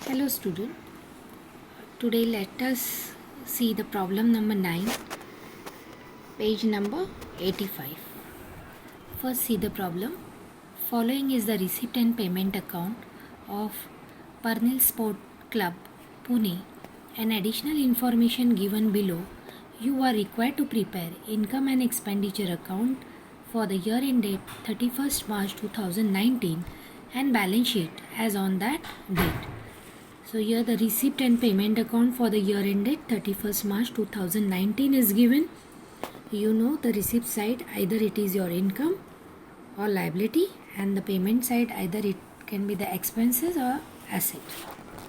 Hello student, today let us see the problem number 9, page number 85. First see the problem. Following is the receipt and payment account of Pernil Sport Club, Pune. An additional information given below. You are required to prepare income and expenditure account for the year end date 31st March 2019 and balance sheet as on that date. So here the receipt and payment account for the year ended 31st March 2019 is given. You know the receipt side, either it is your income or liability, and the payment side either it can be the expenses or asset.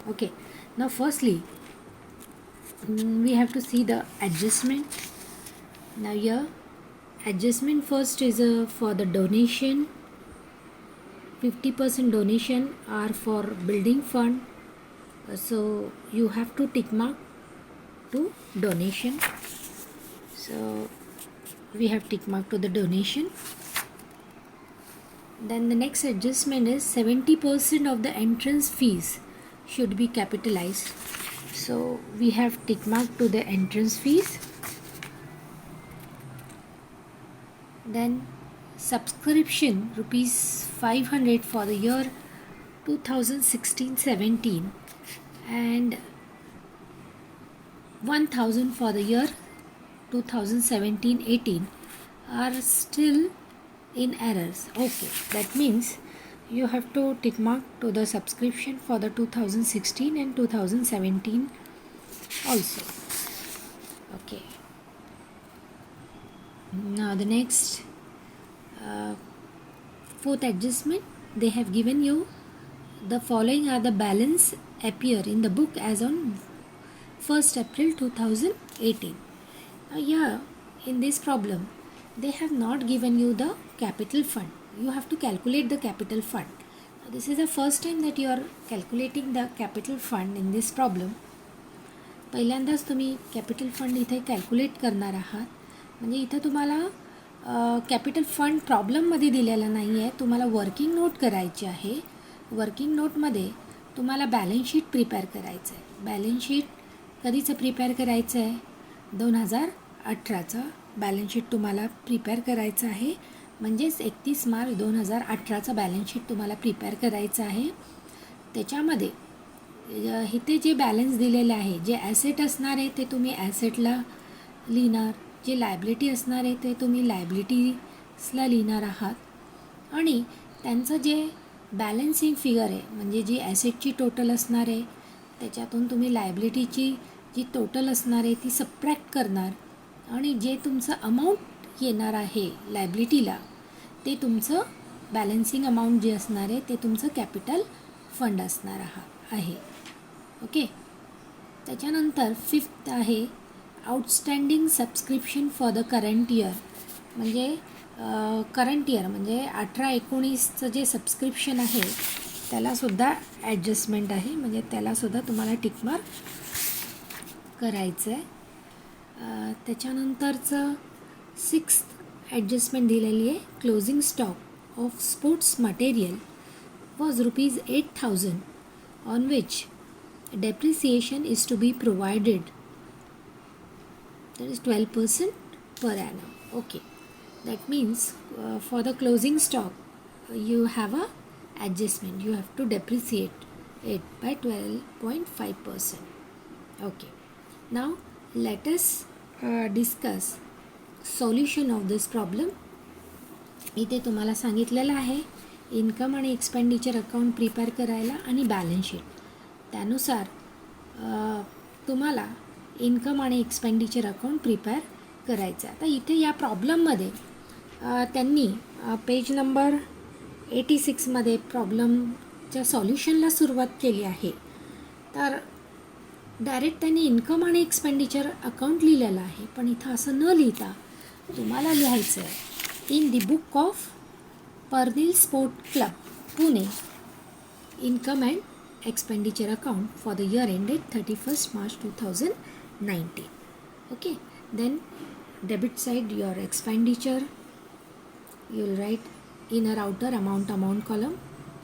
Okay, now firstly we have to see the adjustment. Now here adjustment first is for the donation. 50% donation are for building fund. So you have to tick mark to donation. So we have tick mark to the donation. Then the next adjustment is 70% of the entrance fees should be capitalized. So we have tick mark to the entrance fees. Then subscription rupees 500 for the year 2016-17 and 1000 for the year 2017-18 are still in errors. Okay, that means you have to tick mark to the subscription for the 2016 and 2017 also. Okay, now the next fourth adjustment, they have given you the following are the balance appear in the book as on 1st April 2018. Here in this problem they have not given you the capital fund. You have to calculate the capital fund. Now, this is the first time that you are calculating the capital fund in this problem. पहिल्यांदाच तुम्ही capital fund इथे calculate करणार आहात. म्हणजे इथं तुम्हाला capital fund प्रॉब्लेममध्ये दिलेला नाही आहे. तुम्हाला वर्किंग नोट करायची आहे. वर्किंग नोटमध्ये तुम्हाला बॅलन्स शीट प्रिपेअर करायचं आहे. बॅलन्स शीट कधीचं प्रिपेअर करायचं आहे? 2018चं बॅलन्स शीट तुम्हाला प्रिपेअर करायचं आहे. म्हणजेच 31 मार्च 2018चं बॅलन्स शीट तुम्हाला प्रिपेअर करायचं आहे. त्याच्यामध्ये इथे जे बॅलन्स दिलेले आहे, जे ॲसेट असणार आहे ते तुम्ही ॲसेटला लिहिणार, जे लायबिलिटी असणार आहे ते तुम्ही लायबिलिटीजला लिहिणार आहात. आणि त्यांचं जे बॅलन्सिंग फिगर आहे, म्हणजे जी ॲसेटची टोटल असणार आहे त्याच्यातून तुम्ही लायबिलिटीची जी टोटल असणार आहे ती सबट्रॅक्ट करणार. आणि जे तुमचं अमाऊंट येणार आहे लायबिलिटीला ते तुमचं बॅलन्सिंग अमाऊंट जे असणार आहे ते तुमचं कॅपिटल फंड असणार आहे. ओके, त्याच्यानंतर फिफ्थ आहे outstanding subscription for the current year. म्हणजे करंट इयर म्हणजे 18-19चं जे सबस्क्रिप्शन आहे त्यालासुद्धा ॲडजस्टमेंट आहे. म्हणजे त्यालासुद्धा तुम्हाला टिकमार्क करायचं आहे. त्याच्यानंतरचं सिक्स्थ ॲडजस्टमेंट दिलेली आहे. Closing stock of sports material was ₹8,000 on which depreciation is to be provided, that is 12% per annum. Okay, that means for the closing stock you have a adjustment, you have to depreciate it by 12.5%. Okay, now let us discuss solution of this problem. इथे तुम्हाला सांगितलेलं आहे income आणि expenditure account prepare करायला आणि balance sheet. त्यानुसार तुम्हाला income आणि एक्सपेंडिचर अकाउंट प्रिपेअर करायचं आहे. आता इथे या प्रॉब्लेममध्ये त्यांनी पेज नंबर 86मध्ये प्रॉब्लेमच्या सॉल्युशनला सुरुवात केली आहे. तर डायरेक्ट त्यांनी इन्कम आणि एक्सपेंडिचर अकाउंट लिहिलेलं आहे. पण इथं असं न लिहिता तुम्हाला लिहायचं आहे in the book of Parnil sport club Pune income and expenditure account for the year ended 31st March 2019. Okay, then debit side your expenditure, you will write inner outer amount column.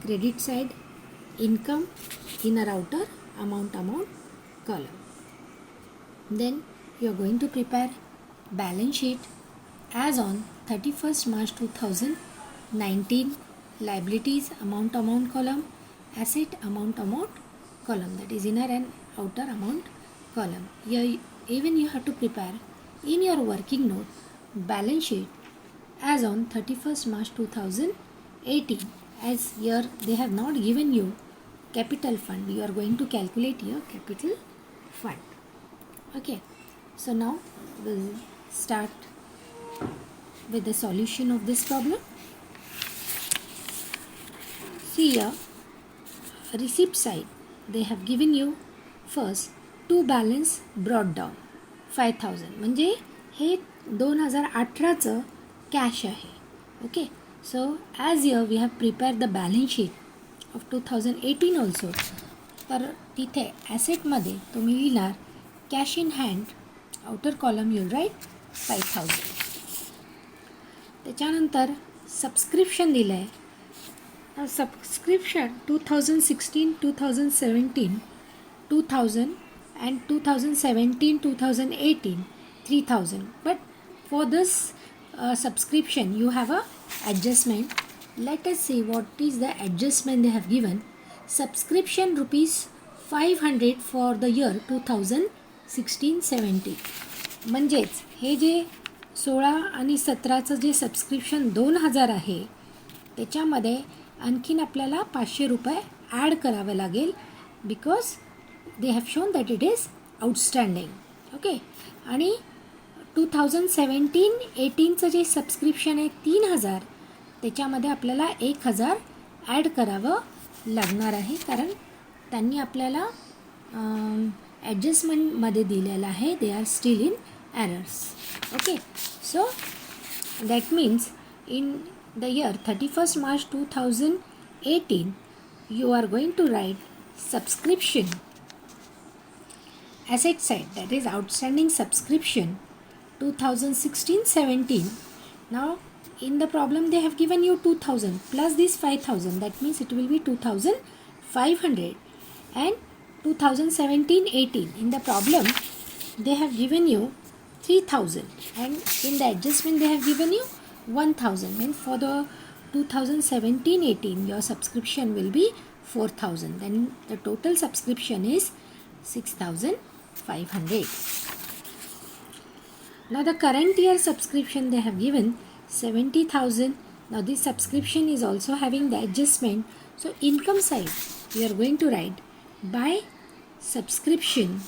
Credit side income, inner outer amount column. Then you are going to prepare balance sheet as on 31st March 2019. Liabilities amount column, asset amount column, that is inner and outer amount column. Here even you have to prepare in your working note balance sheet as on 31st March 2018. As here they have not given you capital fund, you are going to calculate your capital fund. Okay, so now we'll start with the solution of this problem. See here, receipt side they have given you first to balance brought down 5000, म्हणजे हे 2018चं cash आहे. Okay, so as year we have prepare the balance sheet of 2018 also. तर तिथे ॲसेटमध्ये तुम्ही लिहिणार cash in hand, outer column you write 5000. त्याच्यानंतर सबस्क्रिप्शन दिलं आहे. Subscription 2016, 2017, 2000 and 2017, 2018, 3000. But for this subscription you have a adjustment. Let us see what is the adjustment they have given. Subscription rupees 500 for the year 2016-17. म्हणजेच हे जे 16 आणि 17चं जे subscription 2000 आहे त्याच्यामध्ये आणखीन आपल्याला 500 रुपये ॲड करावे लागेल, because they have shown that it is outstanding. Okay, आणि 2017-18चं जे सबस्क्रिप्शन आहे 3000, त्याच्यामध्ये आपल्याला 1000 ॲड करावं लागणार आहे, कारण त्यांनी आपल्याला ॲडजस्टमेंटमध्ये दिलेलं आहे. They are still in errors. Okay, so that means in the year 31st March 2018 you are going to write subscription asset side, that is outstanding subscription 2016-17. Now in the problem they have given you 2000 plus this 5000, that means it will be 2500. And 2017-18 in the problem they have given you 3000, and in the adjustment they have given you 1000. Means for the 2017-18 your subscription will be 4000, then the total subscription is 6500. Now the current year subscription they have given 70000. Now this subscription is also having the adjustment, so income side we are going to write by subscription.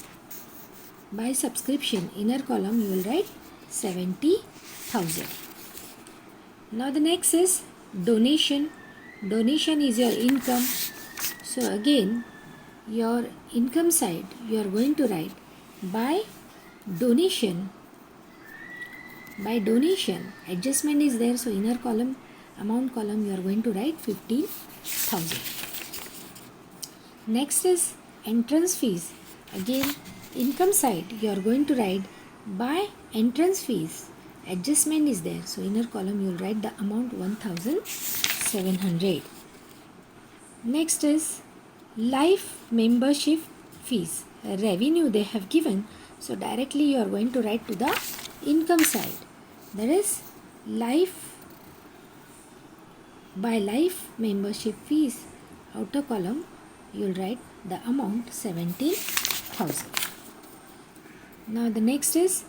By subscription inner column you will write 70000. Now the next is donation. Donation is your income, so again your income side you are going to write by donation. By donation adjustment is there, so inner column amount column you are going to write 15000. Next is entrance fees. Again income side you are going to write by entrance fees. Adjustment is there, so inner column you will write the amount 1700. Next is life membership fees. Revenue they have given, so directly you are going to write to the income side. That is life, by life membership fees, outer column you will write the amount 17000. Now the next is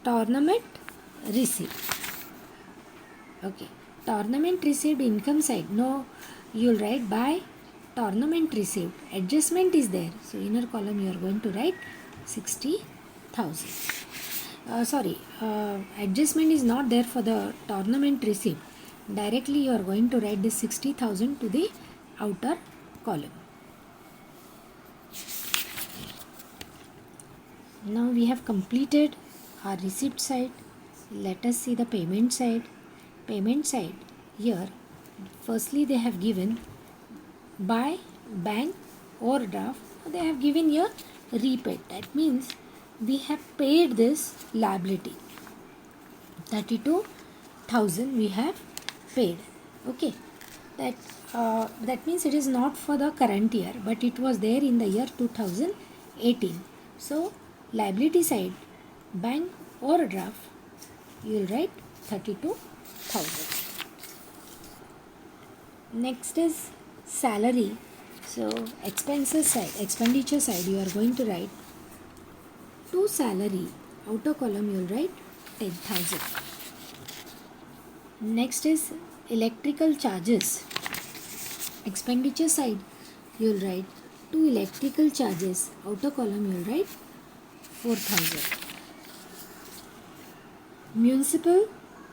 tournament receipt. Okay, tournament received income side, no, you will write by tournament received. Adjustment is there, so inner column you are going to write 60000. Adjustment is not there for the tournament received. Directly you are going to write this 60000 to the outer column. Now we have completed our receipt side. Let us see the payment side. Payment side here, firstly they have given by bank overdraft. They have given here repaid. That means we have paid this liability. 32,000 we have paid. Okay. that that means it is not for the current year, but it was there in the year 2018. So liability side, bank overdraft, you will write 32,000. Next is salary. So expenditure side, you are going to write to salary. Outer column you will write 10,000. Next is electrical charges. Expenditure side you will write to electrical charges. Outer column you will write 4,000. Municipal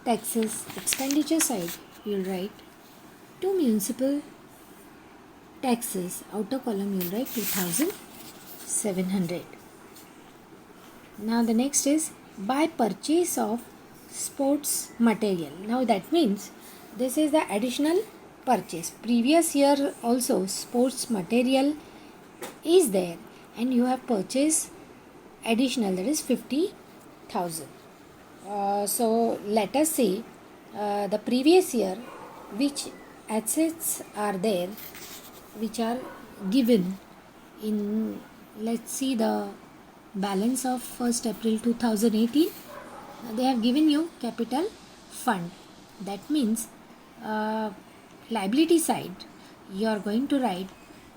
taxes. Expenditure side you will write to municipal taxes. Outer column you will write 2,700. Now the next is by purchase of sports material. Now that means this is the additional purchase. Previous year also sports material is there and you have purchased additional, that is 50,000. So let us see the previous year which assets are there which are given in. Let's see the balance of 1st April 2018. They have given you capital fund. That means liability side you are going to write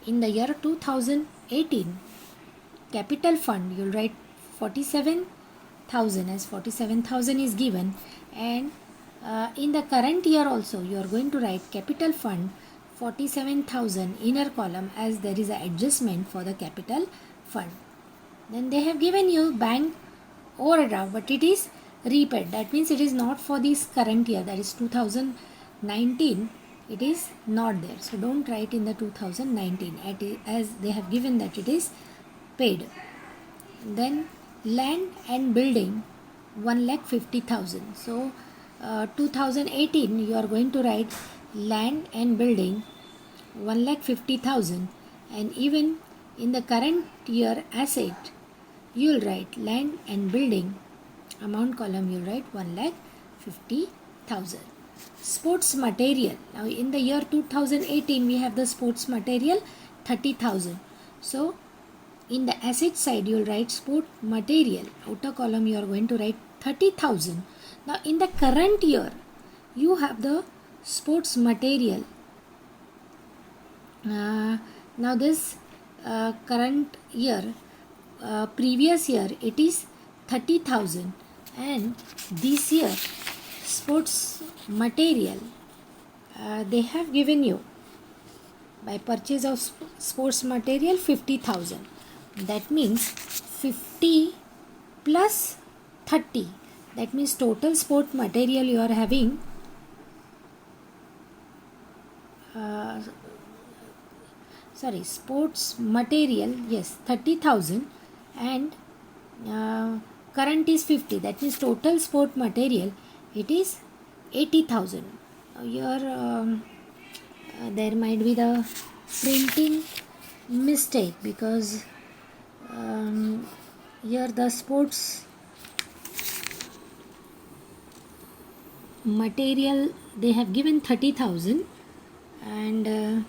in the year 2018 capital fund, you will write 47,000 as 47,000 is given, and in the current year also you are going to write capital fund 47,000 inner column as there is an adjustment for the capital fund. Then they have given you bank overdraft, but it is repaid. That means it is not for this current year, that is 2019. It is not there. So don't write in the 2019 as they have given that it is paid. Then land and building 1,50,000. So 2018 you are going to write land and building 1,50,000, and even in the current year asset you will write land and building amount column, you will write 1,50,000. Sports material. Now in the year 2018 we have the sports material 30,000. So in the asset side you will write sport material. Outer column you are going to write 30,000. Now in the current year you have the sports material. Now this current year, previous year it is 30,000, and this year sports material they have given you by purchase of sports material 50,000. That means 50 plus 30, that means total sport material you are having sports material, yes, 30,000, and current is 50. That means total sport material it is 80,000. Here there might be the printing mistake because here the sports material they have given 30,000 and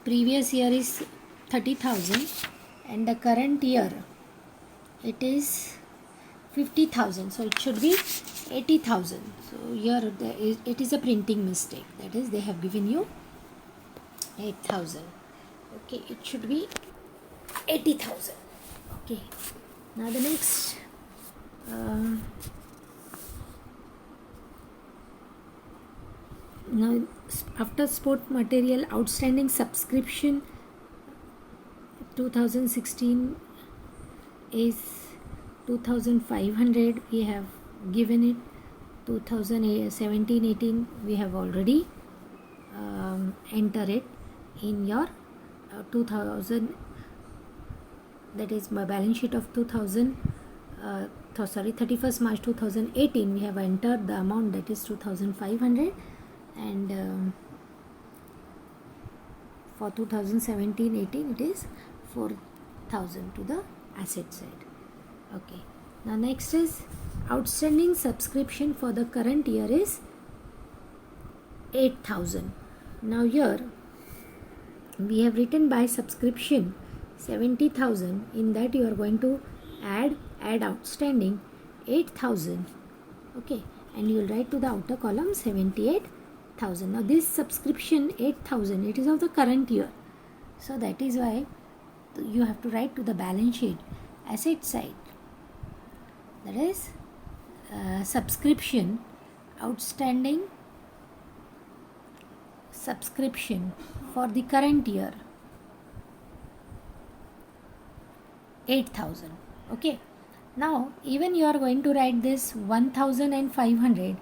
previous year is 30,000 and the current year it is 50,000, so it should be 80,000. So here it is a printing mistake, that is they have given you 8,000. Okay, it should be 80,000. Okay, now the next now after sport material outstanding subscription 2016 is 2,500. We have given it 2017-18 we have already entered it in your 2000, that is my balance sheet of 31st March 2018 we have entered the amount, that is 2,500, and for 2017-18 it is 4,000 to the asset side. Okay, now next is outstanding subscription for the current year is 8,000. Now here we have written by subscription 70,000. In that you are going to add outstanding 8,000. Okay, and you will write to the outer column 78,000. Now this subscription 8,000, it is of the current year, so that is why you have to write to the balance sheet asset side, that is subscription outstanding subscription for the current year 8,000. Okay, now even you are going to write this 1,500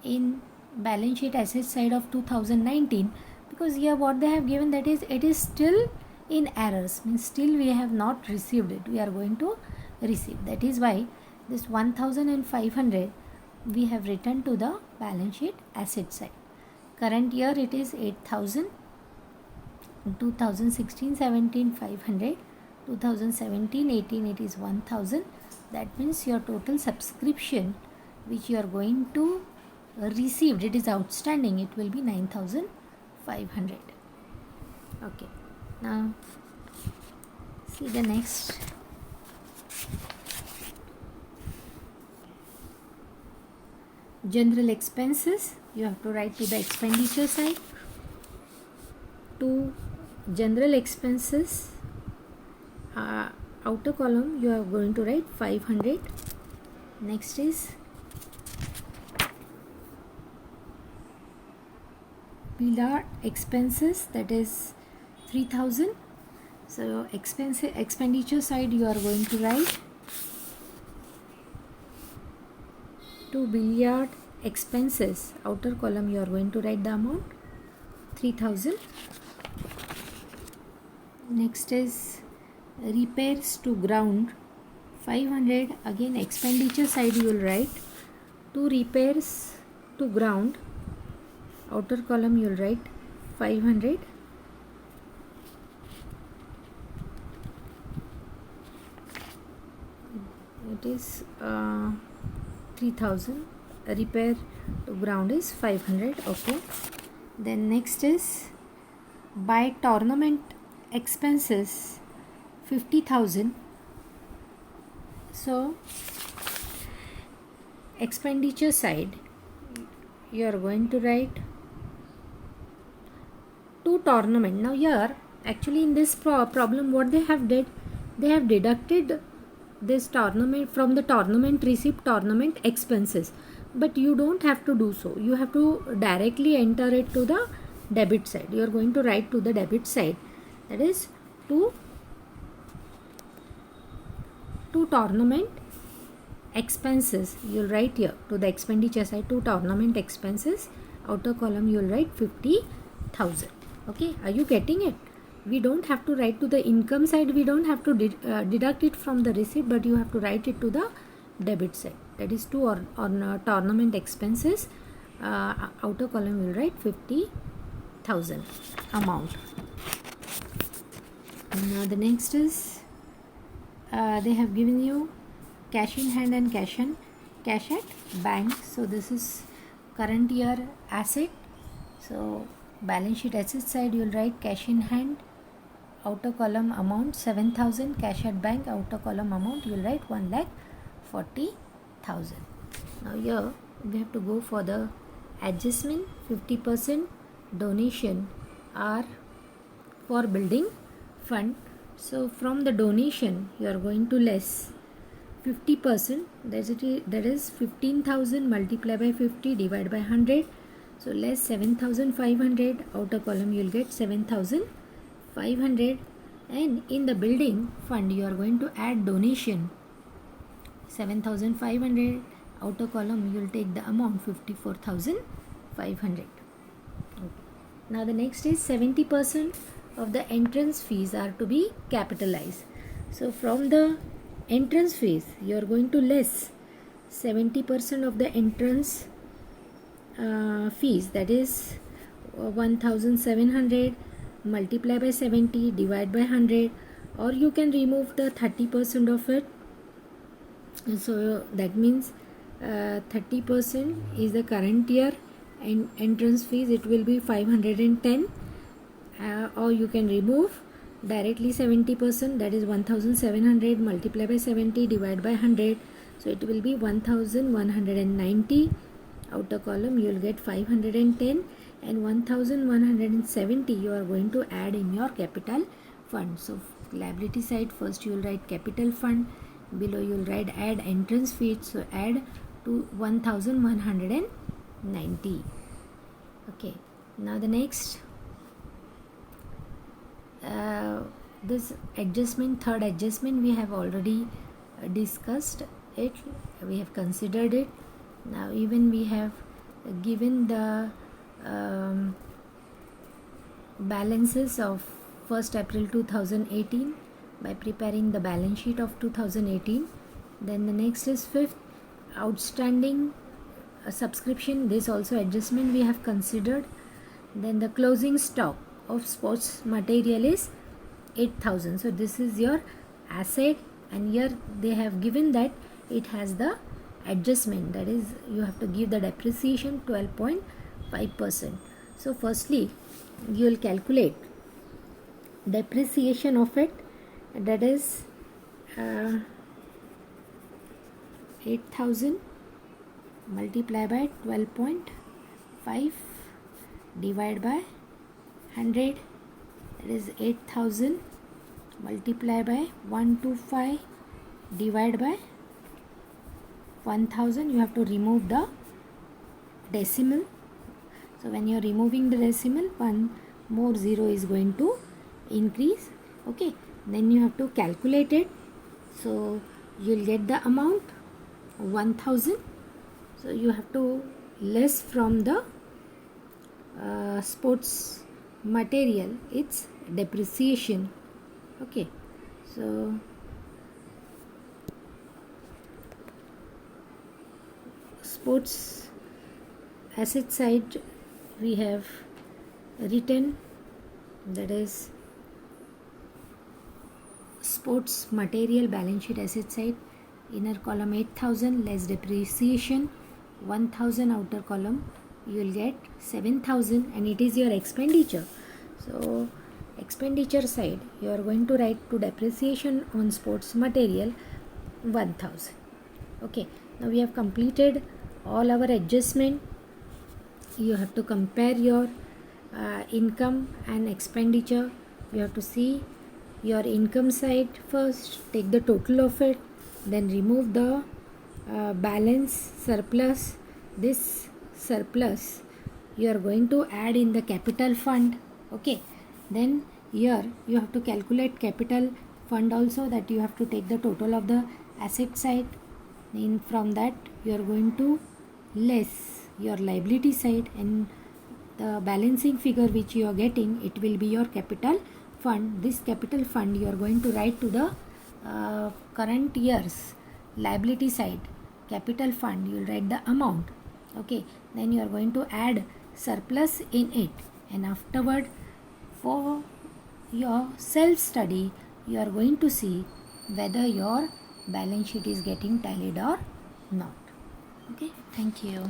in balance sheet asset side of 2019, because here what they have given, that is it is still in errors, means still we have not received it, we are going to receive. That is why this 1,500 we have written to the balance sheet asset side. Current year it is 8,000, 2016-17 500, 2017-18 it is 1,000. That means your total subscription which you are going to receive, it is outstanding, it will be 9,500. Okay, now see the next. General expenses, you have to write to the expenditure side. To general expenses, outer column you are going to write 500. Next is billiard expenses, that is 3,000. So expenditure side you are going to write to billiard expenses, outer column you are going to write the amount 3,000. Next is repairs to ground 500. Again expenditure side you will write to repairs to ground, outer column you will write 500. It is 3,000. Repair to ground is 500. Okay, then next is by tournament expenses 50,000. So expenditure side you are going to write to tournament. Now here actually in this problem what they have did, they have deducted this tournament from the tournament receipt, tournament expenses, but you don't have to do so. You have to directly enter it to the debit side. You are going to write to the debit side, that is to tournament expenses. You will write here to the expenditure side to tournament expenses, outer column you will write 50,000. Okay, are you getting it? We don't have to write to the income side, we don't have to deduct it from the receipt, but you have to write it to the debit side, that is to or tournament expenses, outer column will write 50,000 amount. Now the next is they have given you cash in hand and cash at bank. So this is current year asset, so balance sheet asset side you will write cash in hand, outer column amount 7,000, cash at bank, outer column amount you will write 1,40,000. Now here we have to go for the adjustment. 50% donation are for building fund. So from the donation you are going to less 50%, that is 15,000 multiplied by 50 divided by 100. So less 7,500, outer column you will get 7,500, and in the building fund you are going to add donation 7,500, outer column you will take the amount 54,500. Now the next is 70% of the entrance fees are to be capitalized. So from the entrance fees you are going to less 70% of the entrance fees, that is 1,700 multiply by 70 divide by 100, or you can remove the 30% of it. So that means 30% is the current year entrance fees, it will be 510, or you can remove directly 70%, that is 1700 multiply by 70 divide by 100, so it will be 1190. Outer column you will get 510, and 1170 you are going to add in your capital fund. So liability side, first you will write capital fund, below you will write add entrance fees, so add to 1190. Okay, now the next this adjustment, third adjustment, we have already discussed it, we have considered it. Now even we have given the balances of 1st April 2018 by preparing the balance sheet of 2018. Then the next is 5th, outstanding subscription, this also adjustment we have considered. Then the closing stock of sports material is 8000, so this is your asset, and here they have given that it has the adjustment, that is you have to give the depreciation 12.5%. so firstly you will calculate depreciation of it, that is 8000 multiply by 12.5 divide by 100, that is 8000 multiply by 125 divide by 1000. You have to remove the decimal, so when you are removing the decimal, one more zero is going to increase. Okay, then you have to calculate it, so you will get the amount 1000, so you have to less from the sports material its depreciation. Okay, so sports asset side we have written, that is sports material balance sheet asset side, inner column 8000 less depreciation 1000, outer column you will get 7000, and it is your expenditure. So expenditure side you are going to write to depreciation on sports material 1000. Okay, now we have completed all our adjustment. You have to compare your income and expenditure. You have to see your income side first, take the total of it, then remove the balance surplus. This surplus you are going to add in the capital fund. Okay, then here you have to calculate capital fund also, that you have to take the total of the asset side, in from that you are going to less your liability side, and the balancing figure which you are getting, it will be your capital fund. This capital fund you are going to write to the current year's liability side capital fund, you will write the amount. Okay, then you are going to add surplus in it, and afterward for your self study you are going to see whether your balance sheet is getting tallied or not. Okay, thank you.